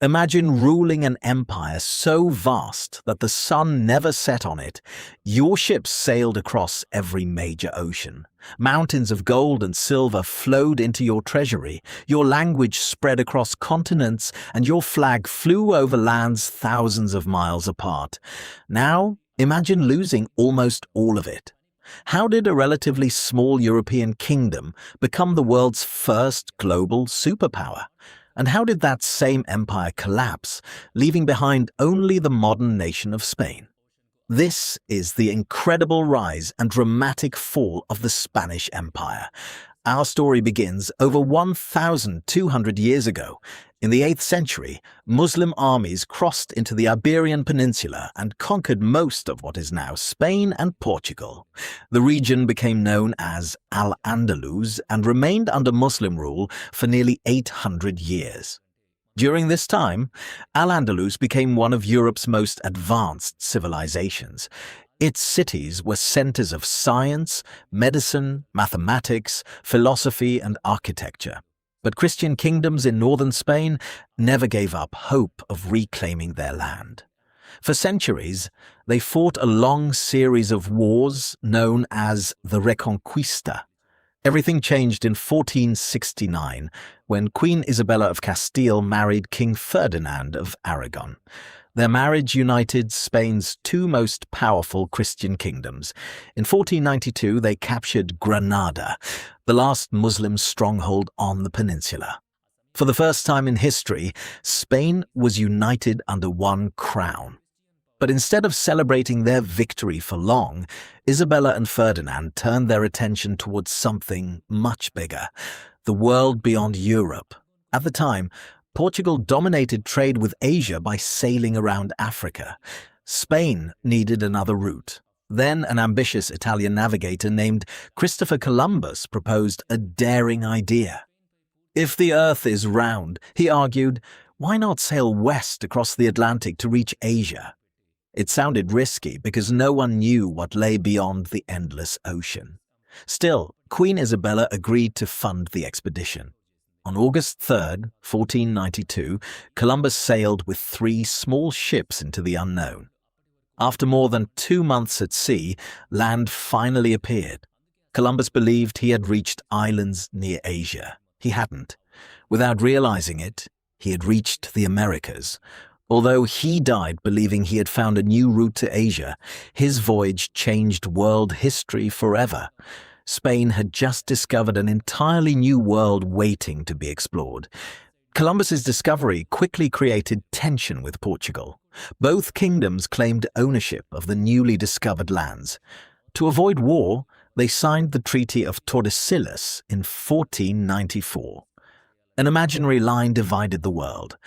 Imagine ruling an empire so vast that the sun never set on it. Your ships sailed across every major ocean. Mountains of gold and silver flowed into your treasury. Your language spread across continents, and your flag flew over lands thousands of miles apart. Now, imagine losing almost all of it. How did a relatively small European kingdom become the world's first global superpower? And how did that same empire collapse, leaving behind only the modern nation of Spain? This is the incredible rise and dramatic fall of the Spanish Empire. Our story begins over 1,200 years ago. In the 8th century, Muslim armies crossed into the Iberian Peninsula and conquered most of what is now Spain and Portugal. The region became known as Al-Andalus and remained under Muslim rule for nearly 800 years. During this time, Al-Andalus became one of Europe's most advanced civilizations. Its cities were centers of science, medicine, mathematics, philosophy, and architecture. But Christian kingdoms in northern Spain never gave up hope of reclaiming their land. For centuries, they fought a long series of wars known as the Reconquista. Everything changed in 1469, when Queen Isabella of Castile married King Ferdinand of Aragon. Their marriage united Spain's two most powerful Christian kingdoms. In 1492, they captured Granada, the last Muslim stronghold on the peninsula. For the first time in history, Spain was united under one crown. But instead of celebrating their victory for long, Isabella and Ferdinand turned their attention towards something much bigger: the world beyond Europe. At the time, Portugal dominated trade with Asia by sailing around Africa. Spain needed another route. Then an ambitious Italian navigator named Christopher Columbus proposed a daring idea. If the Earth is round, he argued, why not sail west across the Atlantic to reach Asia? It sounded risky because no one knew what lay beyond the endless ocean. Still, Queen Isabella agreed to fund the expedition. On August 3, 1492, Columbus sailed with 3 small ships into the unknown. After more than 2 months at sea, land finally appeared. Columbus believed he had reached islands near Asia. He hadn't. Without realizing it, he had reached the Americas. Although he died believing he had found a new route to Asia, his voyage changed world history forever. Spain had just discovered an entirely new world waiting to be explored. Columbus's discovery quickly created tension with Portugal. Both kingdoms claimed ownership of the newly discovered lands. To avoid war, they signed the Treaty of Tordesillas in 1494. An imaginary line divided the world.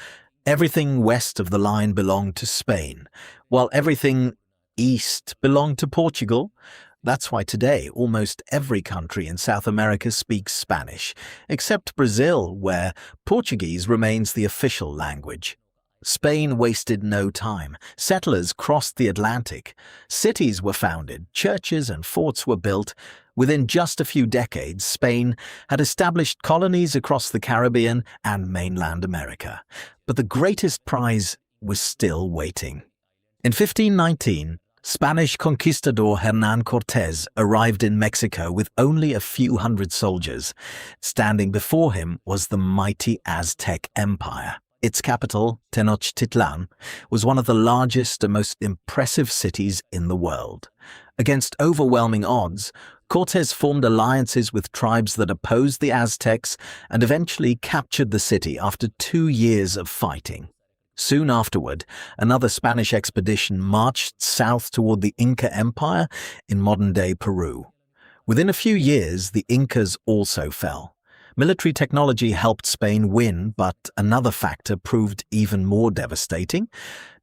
Everything west of the line belonged to Spain, while everything east belonged to Portugal. That's why today almost every country in South America speaks Spanish, except Brazil, where Portuguese remains the official language. Spain wasted no time. Settlers crossed the Atlantic. Cities were founded, churches and forts were built. Within just a few decades, Spain had established colonies across the Caribbean and mainland America. But the greatest prize was still waiting. In 1519, Spanish conquistador Hernán Cortés arrived in Mexico with only a few hundred soldiers. Standing before him was the mighty Aztec Empire. Its capital, Tenochtitlan, was one of the largest and most impressive cities in the world. Against overwhelming odds, Cortés formed alliances with tribes that opposed the Aztecs and eventually captured the city after 2 years of fighting. Soon afterward, another Spanish expedition marched south toward the Inca Empire in modern-day Peru. Within a few years, the Incas also fell. Military technology helped Spain win, but another factor proved even more devastating.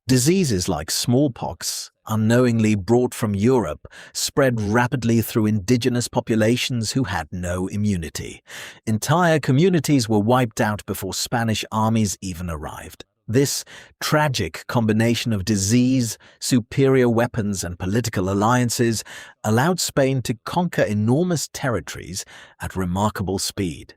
Diseases like smallpox, unknowingly brought from Europe, spread rapidly through indigenous populations who had no immunity. Entire communities were wiped out before Spanish armies even arrived. This tragic combination of disease, superior weapons, and political alliances allowed Spain to conquer enormous territories at remarkable speed.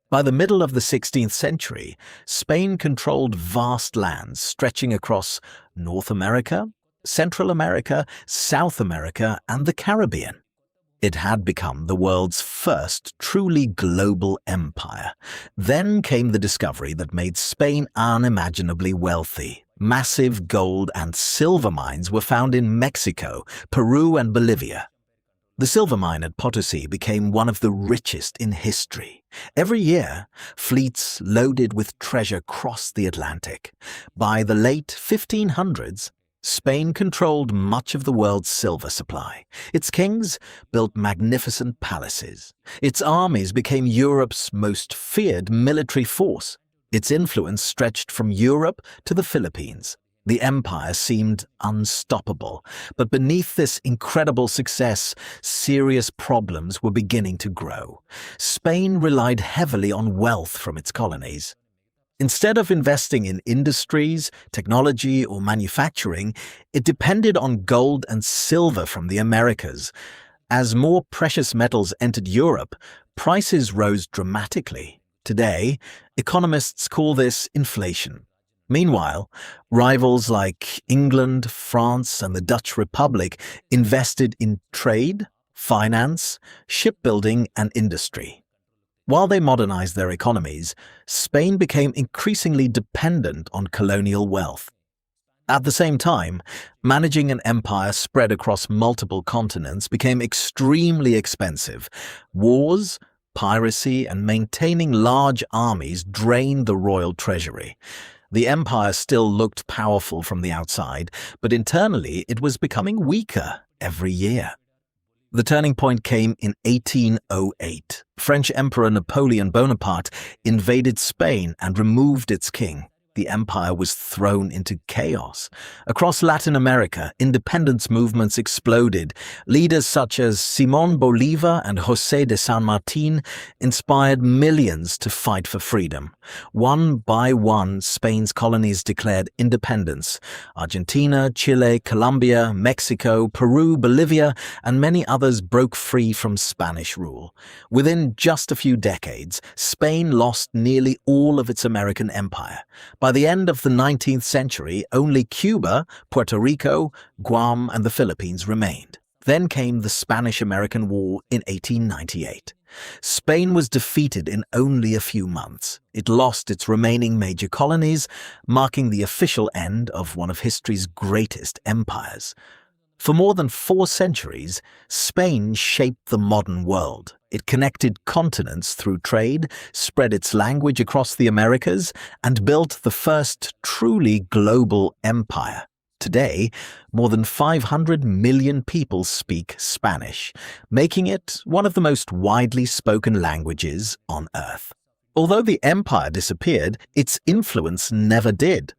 By the middle of the 16th century, Spain controlled vast lands stretching across North America, Central America, South America, and the Caribbean. It had become the world's first truly global empire. Then came the discovery that made Spain unimaginably wealthy. Massive gold and silver mines were found in Mexico, Peru, and Bolivia. The silver mine at Potosi became one of the richest in history. Every year, fleets loaded with treasure crossed the Atlantic. By the late 1500s, Spain controlled much of the world's silver supply. Its kings built magnificent palaces. Its armies became Europe's most feared military force. Its influence stretched from Europe to the Philippines. The empire seemed unstoppable, but beneath this incredible success, serious problems were beginning to grow. Spain relied heavily on wealth from its colonies. Instead of investing in industries, technology, or manufacturing, it depended on gold and silver from the Americas. As more precious metals entered Europe, prices rose dramatically. Today, economists call this inflation. Meanwhile, rivals like England, France, and the Dutch Republic invested in trade, finance, shipbuilding, and industry. While they modernized their economies, Spain became increasingly dependent on colonial wealth. At the same time, managing an empire spread across multiple continents became extremely expensive. Wars, piracy, and maintaining large armies drained the royal treasury. The empire still looked powerful from the outside, but internally it was becoming weaker every year. The turning point came in 1808. French Emperor Napoleon Bonaparte invaded Spain and removed its king. The empire was thrown into chaos. Across Latin America, independence movements exploded. Leaders such as Simón Bolívar and José de San Martín inspired millions to fight for freedom. One by one, Spain's colonies declared independence. Argentina, Chile, Colombia, Mexico, Peru, Bolivia, and many others broke free from Spanish rule. Within just a few decades, Spain lost nearly all of its American empire. By the end of the 19th century, only Cuba, Puerto Rico, Guam, and the Philippines remained. Then came the Spanish-American War in 1898. Spain was defeated in only a few months. It lost its remaining major colonies, marking the official end of one of history's greatest empires. For more than 4 centuries, Spain shaped the modern world. It connected continents through trade, spread its language across the Americas, and built the first truly global empire. Today, more than 500 million people speak Spanish, making it one of the most widely spoken languages on Earth. Although the empire disappeared, its influence never did.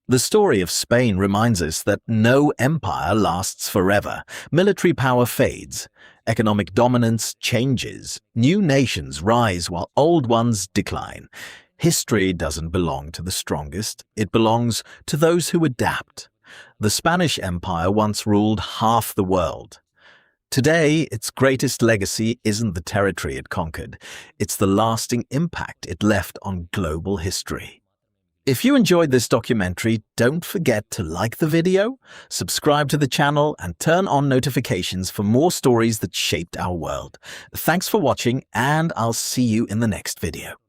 The story of Spain reminds us that no empire lasts forever. Military power fades. Economic dominance changes. New nations rise while old ones decline. History doesn't belong to the strongest. It belongs to those who adapt. The Spanish Empire once ruled half the world. Today, its greatest legacy isn't the territory it conquered. It's the lasting impact it left on global history. If you enjoyed this documentary, don't forget to like the video, subscribe to the channel, and turn on notifications for more stories that shaped our world. Thanks for watching, and I'll see you in the next video.